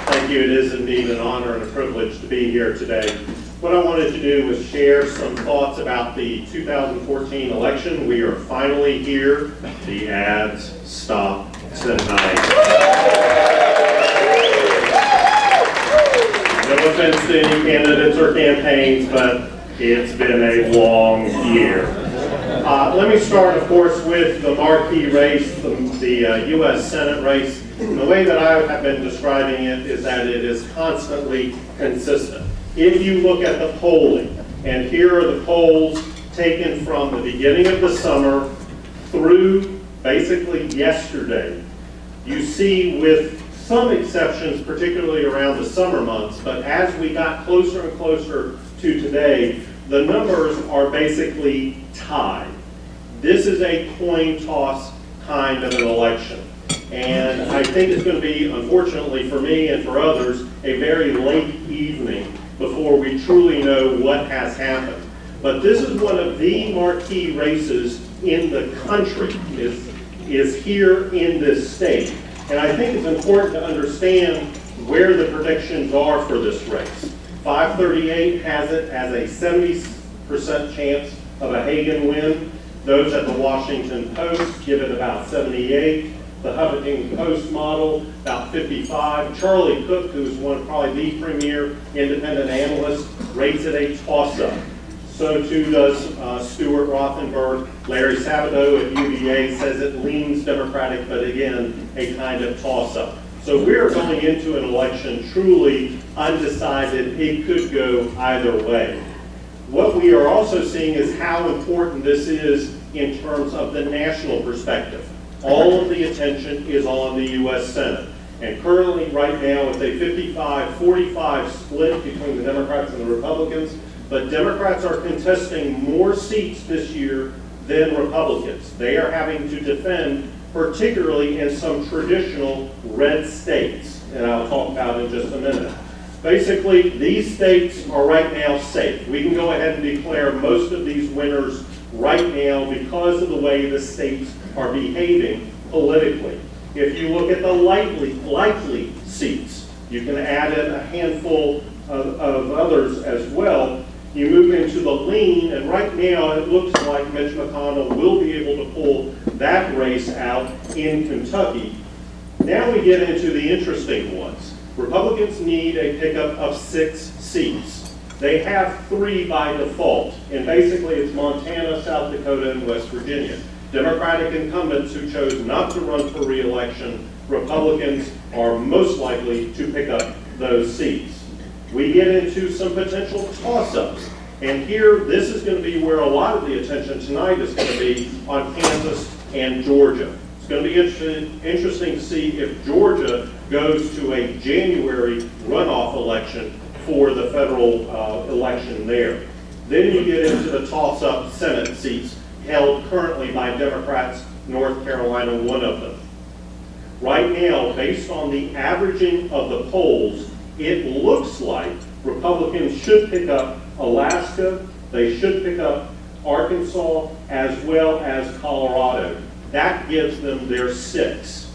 Thank you. It is indeed an honor and a privilege to be here today. What I wanted to do was share some thoughts about the 2014 election. We are finally here. The ads stop tonight. No offense to any candidates or campaigns, but it's been a long year. Let me start, of course, with the marquee race, the U.S. Senate race. And the way that I have been describing it is that it is constantly consistent. If you look at the polling, and here are the polls taken from the beginning of the summer through basically yesterday, you see, with some exceptions, particularly around the summer months, but as we got closer and closer to today, the numbers are basically tied. This is a coin toss kind of an election. And I think it's going to be, unfortunately for me and for others, a very late evening before we truly know what has happened. But this is one of the marquee races in the country, is here in this state. And I think it's important to understand where the predictions are for this race. 538 has it as a 70% chance of a Hagan win. Those at the Washington Post give it about 78. The Huffington Post model, about 55. Charlie Cook, who's probably the premier independent analyst, rates it a toss-up. So too does Stuart Rothenberg. Larry Sabato at UVA says it leans Democratic, but again, a kind of toss-up. So we're going into an election truly undecided. It could go either way. What we are also seeing is how important this is in terms of the national perspective. All of the attention is on the U.S. Senate. And currently, right now, it's a 55-45 split between the Democrats and the Republicans. But Democrats are contesting more seats this year than Republicans. They are having to defend, particularly in some traditional red states, and I'll talk about in just a minute. Basically, these states are right now safe. We can go ahead and declare most of these winners right now because of the way the states are behaving politically. If you look at the likely seats, you can add in a handful of others as well. You move into the lean, and right now it looks like Mitch McConnell will be able to pull that race out in Kentucky. Now we get into the interesting ones. Republicans need a pickup of 6 seats. They have 3 by default, and basically it's Montana, South Dakota, and West Virginia. Democratic incumbents who chose not to run for re-election, Republicans are most likely to pick up those seats. We get into some potential toss-ups, and here this is going to be where a lot of the attention tonight is going to be on Kansas and Georgia. It's going to be interesting to see if Georgia goes to a January runoff election for the federal election there. Then you get into the toss-up Senate seats held currently by Democrats, North Carolina, one of them. Right now, based on the averaging of the polls, it looks like Republicans should pick up Alaska, they should pick up Arkansas, as well as Colorado. That gives them their 6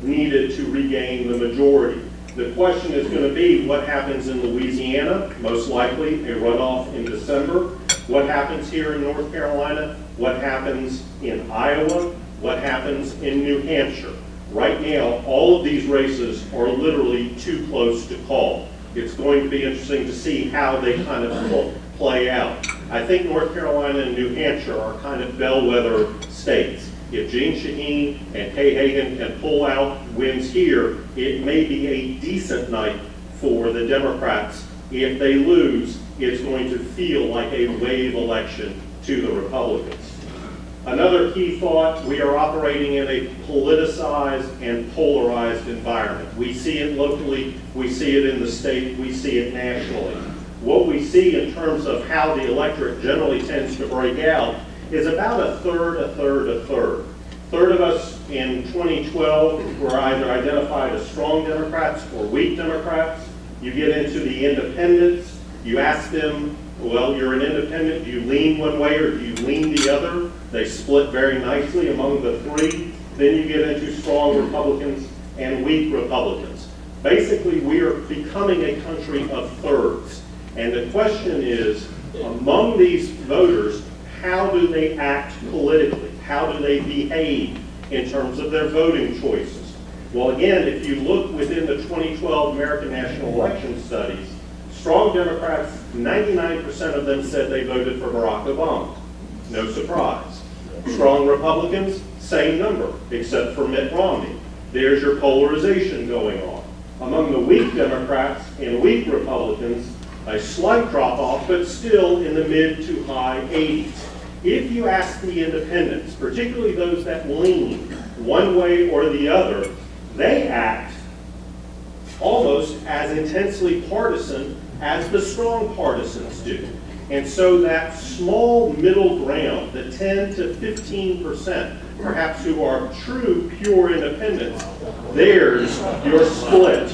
needed to regain the majority. The question is going to be what happens in Louisiana, most likely a runoff in December. What happens here in North Carolina? What happens in Iowa? What happens in New Hampshire? Right now, all of these races are literally too close to call. It's going to be interesting to see how they kind of play out. I think North Carolina and New Hampshire are kind of bellwether states. If Gene Shaheen and Kay Hagan can pull out wins here, it may be a decent night for the Democrats. If they lose, it's going to feel like a wave election to the Republicans. Another key thought, we are operating in a politicized and polarized environment. We see it locally, we see it in the state, we see it nationally. What we see in terms of how the electorate generally tends to break out is about a third, a third, a third. Third of us in 2012 were either identified as strong Democrats or weak Democrats. You get into the independents, you ask them, well, you're an independent, do you lean one way or do you lean the other? They split very nicely among the three. Then you get into strong Republicans and weak Republicans. Basically, we are becoming a country of thirds. And the question is, among these voters, how do they act politically? How do they behave in terms of their voting choices? Well, again, if you look within the 2012 American National Election Studies, strong Democrats, 99% of them said they voted for Barack Obama. No surprise. Strong Republicans, same number, except for Mitt Romney. There's your polarization going on. Among the weak Democrats and weak Republicans, a slight drop-off, but still in the mid to high 80s. If you ask the independents, particularly those that lean one way or the other, they act almost as intensely partisan as the strong partisans do. And so that small middle ground, the 10 to 15%, perhaps who are true, pure independents, there's your split.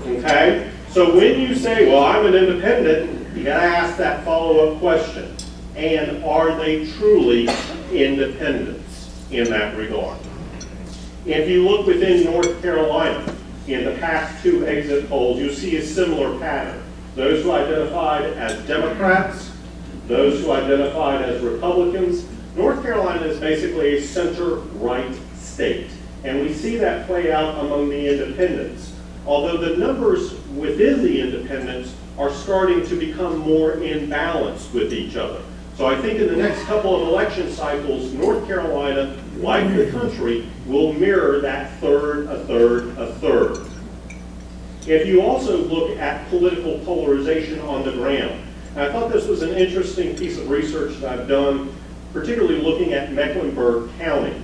Okay? So when you say, well, I'm an independent, you gotta ask that follow-up question. And are they truly independents in that regard? If you look within North Carolina, in the past two exit polls, you'll see a similar pattern. Those who identified as Democrats, those who identified as Republicans. North Carolina is basically a center-right state. And we see that play out among the independents. Although the numbers within the independents are starting to become more in balance with each other. So I think in the next couple of election cycles, North Carolina, like the country, will mirror that third, a third, a third. If you also look at political polarization on the ground, and I thought this was an interesting piece of research that I've done, particularly looking at Mecklenburg County.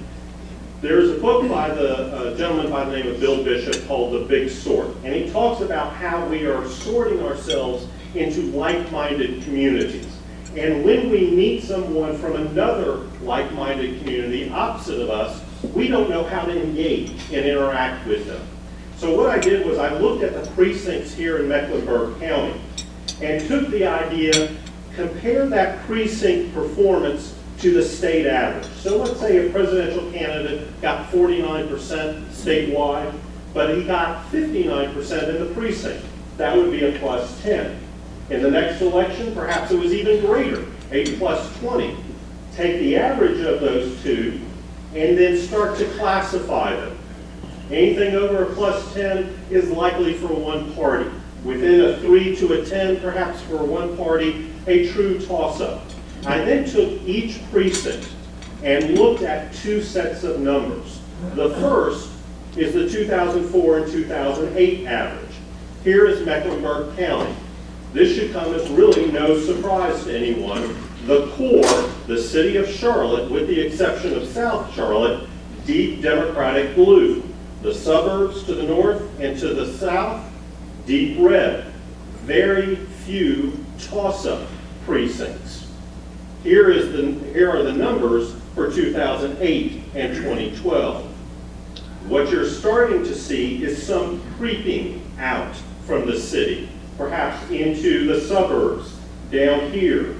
There's a book by the gentleman by the name of Bill Bishop called The Big Sort, and he talks about how we are sorting ourselves into like-minded communities. And when we meet someone from another like-minded community opposite of us, we don't know how to engage and interact with them. So what I did was I looked at the precincts here in Mecklenburg County and took the idea, compare that precinct performance to the state average. So let's say a presidential candidate got 49% statewide, but he got 59% in the precinct. That would be a plus 10. In the next election, perhaps it was even greater, a plus 20. Take the average of those two and then start to classify them. Anything over a plus 10 is likely for one party. Within a 3 to a 10, perhaps for one party, a true toss-up. I then took each precinct and looked at two sets of numbers. The first is the 2004 and 2008 average. Here is Mecklenburg County. This should come as really no surprise to anyone. The core, the city of Charlotte, with the exception of South Charlotte, deep Democratic blue. The suburbs to the north and to the south, deep red. Very few toss-up precincts. Here are the numbers for 2008 and 2012. What you're starting to see is some creeping out from the city, perhaps into the suburbs, down here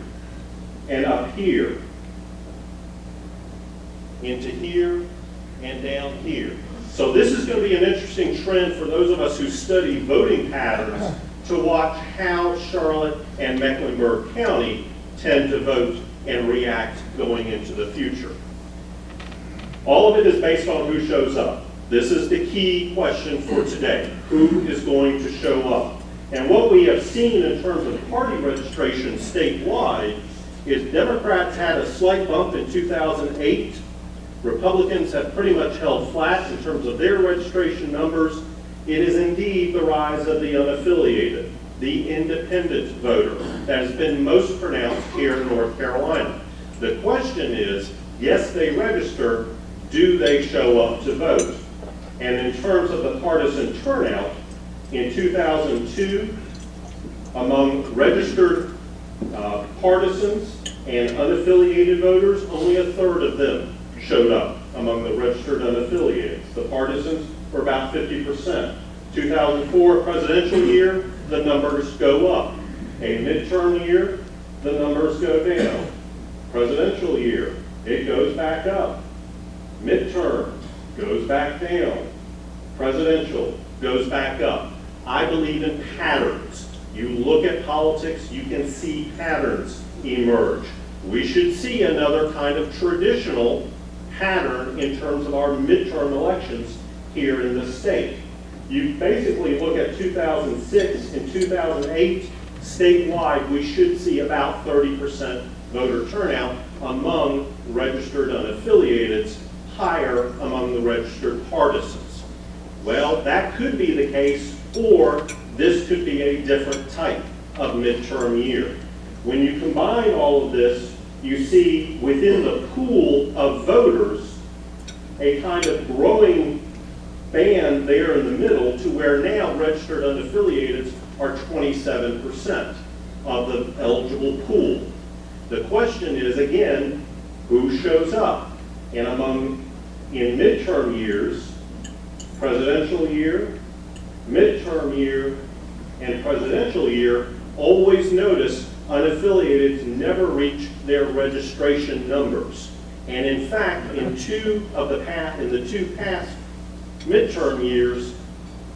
and up here, into here and down here. So this is going to be an interesting trend for those of us who study voting patterns to watch how Charlotte and Mecklenburg County tend to vote and react going into the future. All of it is based on who shows up. This is the key question for today. Who is going to show up? And what we have seen in terms of party registration statewide is Democrats had a slight bump in 2008. Republicans have pretty much held flat in terms of their registration numbers. It is indeed the rise of the unaffiliated, the independent voter, that has been most pronounced here in North Carolina. The question is, yes, they register, do they show up to vote? And in terms of the partisan turnout, in 2002, among registered partisans and unaffiliated voters, only a third of them showed up among the registered unaffiliated. The partisans were about 50%. 2004 presidential year, the numbers go up. A midterm year, the numbers go down. Presidential year, it goes back up. Midterm goes back down. Presidential goes back up. I believe in patterns. You look at politics, you can see patterns emerge. We should see another kind of traditional pattern in terms of our midterm elections here in the state. You basically look at 2006 and 2008, statewide, we should see about 30% voter turnout among registered unaffiliateds, higher among the registered partisans. Well, that could be the case, or this could be a different type of midterm year. When you combine all of this, you see within the pool of voters a kind of growing band there in the middle to where now registered unaffiliateds are 27% of the eligible pool. The question is, again, who shows up? And in midterm years, presidential year, midterm year, and presidential year, always notice unaffiliated never reach their registration numbers. And in fact, in the two past midterm years,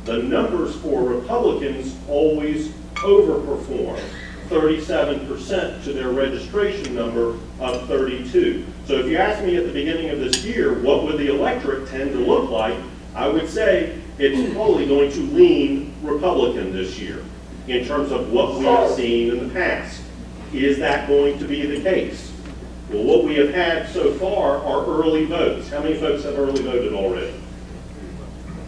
the numbers for Republicans always overperform, 37% to their registration number of 32. So if you ask me at the beginning of this year, what would the electorate tend to look like, I would say it's probably going to lean Republican this year in terms of what we have seen in the past. Is that going to be the case? Well, what we have had so far are early votes. How many folks have early voted already?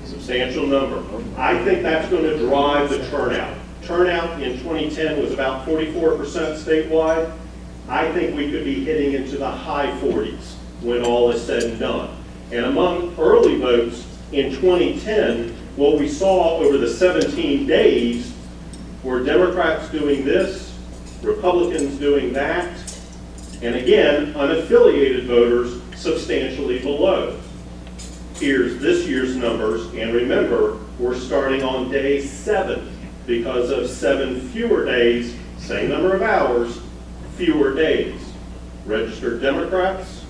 Substantial number. I think that's going to drive the turnout. Turnout in 2010 was about 44% statewide. I think we could be hitting into the high 40s when all is said and done. And among early votes in 2010, what we saw over the 17 days were Democrats doing this, Republicans doing that, and again, unaffiliated voters substantially below. Here's this year's numbers, and remember, we're starting on day 7 because of 7 fewer days, same number of hours, fewer days. Registered Democrats,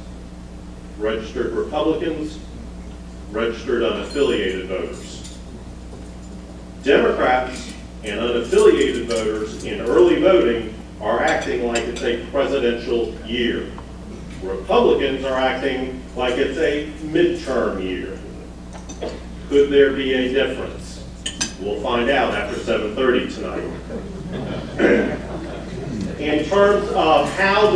registered Republicans, registered unaffiliated voters. Democrats and unaffiliated voters in early voting are acting like it's a presidential year. Republicans are acting like it's a midterm year. Could there be a difference? We'll find out after 7:30 tonight. In terms of how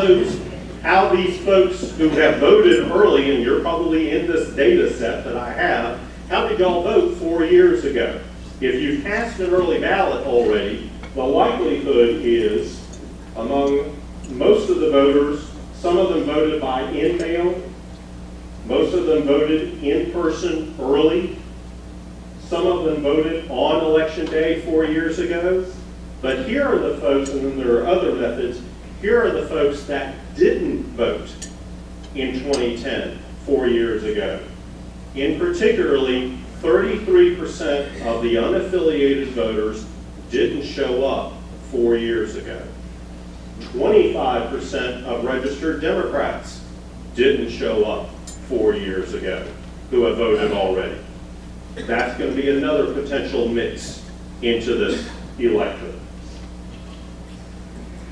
these folks who have voted early, and you're probably in this data set that I have, how did y'all vote 4 years ago? If you cast an early ballot already, the likelihood is among most of the voters, some of them voted by in-mail, most of them voted in person early, some of them voted on election day 4 years ago. But here are the folks, and then there are other methods, here are the folks that didn't vote in 2010, 4 years ago. In particularly, 33% of the unaffiliated voters didn't show up 4 years ago. 25% of registered Democrats didn't show up 4 years ago who have voted already. That's going to be another potential mix into this electorate.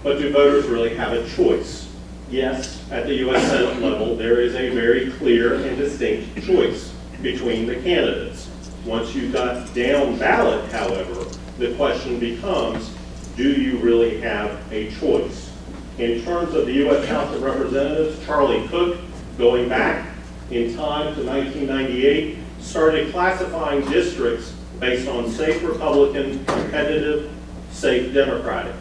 But do voters really have a choice? Yes, at the U.S. Senate level, there is a very clear and distinct choice between the candidates. Once you've got down ballot, however, the question becomes, do you really have a choice? In terms of the U.S. House of Representatives, Charlie Cook, going back in time to 1998, started classifying districts based on safe Republican, competitive, safe Democratic.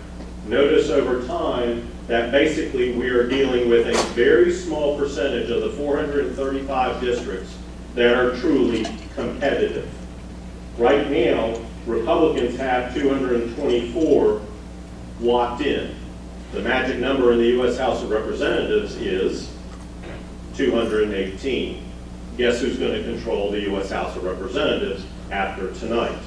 Notice over time that basically we are dealing with a very small percentage of the 435 districts that are truly competitive. Right now, Republicans have 224 locked in. The magic number in the U.S. House of Representatives is 218. Guess who's going to control the U.S. House of Representatives after tonight?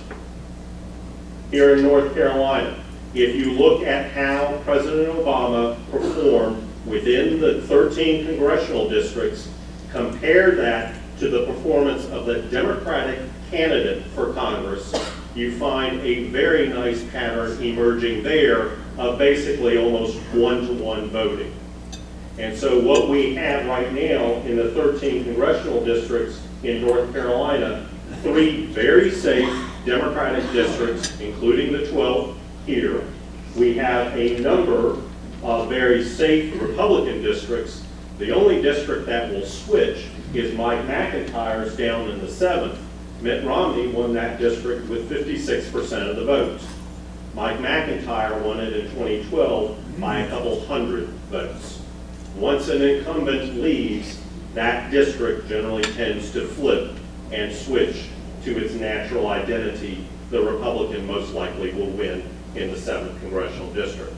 Here in North Carolina, if you look at how President Obama performed within the 13 congressional districts, compare that to the performance of the Democratic candidate for Congress, you find a very nice pattern emerging there of basically almost one-to-one voting. And so what we have right now in the 13 congressional districts in North Carolina, 3 very safe Democratic districts, including the 12th here. We have a number of very safe Republican districts. The only district that will switch is Mike McIntyre's down in the 7th. Mitt Romney won that district with 56% of the votes. Mike McIntyre won it in 2012 by a couple hundred votes. Once an incumbent leaves, that district generally tends to flip and switch to its natural identity. The Republican most likely will win in the 7th congressional district.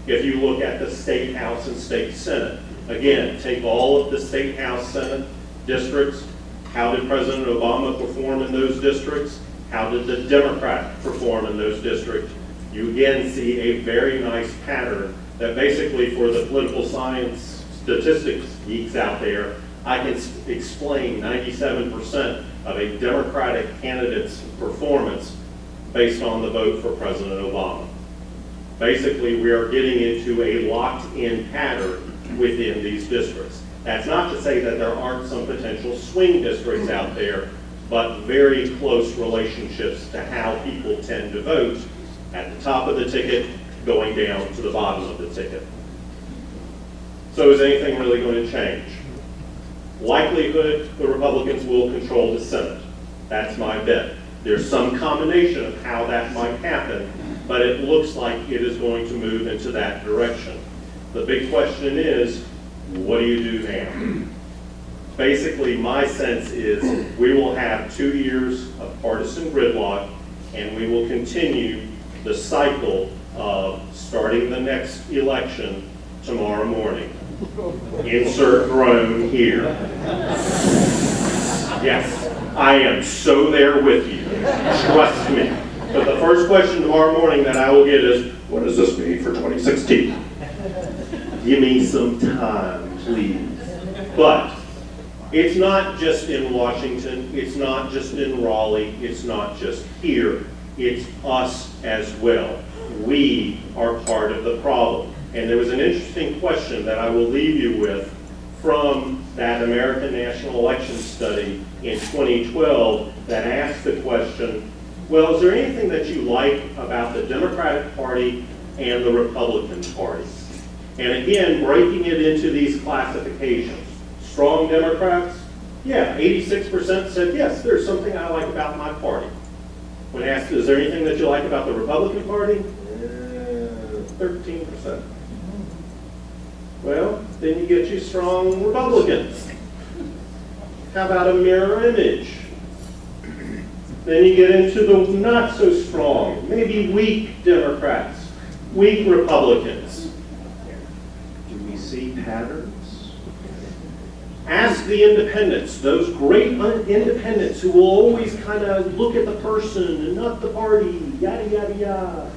If you look at the state house and state senate, again, take all of the state house senate districts. How did President Obama perform in those districts? How did the Democrat perform in those districts? You again see a very nice pattern that basically, for the political science statistics geeks out there, I can explain 97% of a Democratic candidate's performance based on the vote for President Obama. Basically, we are getting into a locked-in pattern within these districts. That's not to say that there aren't some potential swing districts out there, but very close relationships to how people tend to vote at the top of the ticket going down to the bottom of the ticket. So is anything really going to change? Likelihood the Republicans will control the Senate. That's my bet. There's some combination of how that might happen, but it looks like it is going to move into that direction. The big question is, what do you do now? Basically, my sense is we will have 2 years of partisan gridlock, and we will continue the cycle of starting the next election tomorrow morning. Insert groan here. Yes, I am so there with you. Trust me. But the first question tomorrow morning that I will get is, what does this mean for 2016? Give me some time, please. But it's not just in Washington, it's not just in Raleigh, it's not just here, it's us as well. We are part of the problem. And there was an interesting question that I will leave you with from that American National Election Study in 2012 that asked the question, well, is there anything that you like about the Democratic Party and the Republican Party? And again, breaking it into these classifications. Strong Democrats, yeah, 86% said, yes, there's something I like about my party. When asked, is there anything that you like about the Republican Party? 13%. Well, then you get you strong Republicans. How about a mirror image? Then you get into the not so strong, maybe weak Democrats, weak Republicans. Do we see patterns? Ask the independents, those great independents who will always kind of look at the person and not the party, yada, yada, yada.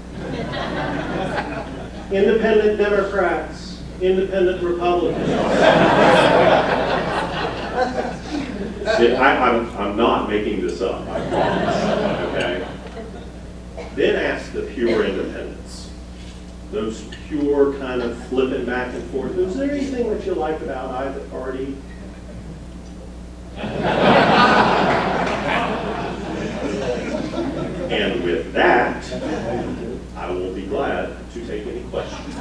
Independent Democrats, independent Republicans. I'm not making this up, I promise, okay? Then ask the pure independents. Those pure kind of flipping back and forth. Is there anything that you like about either party? And with that, I will be glad to take any questions.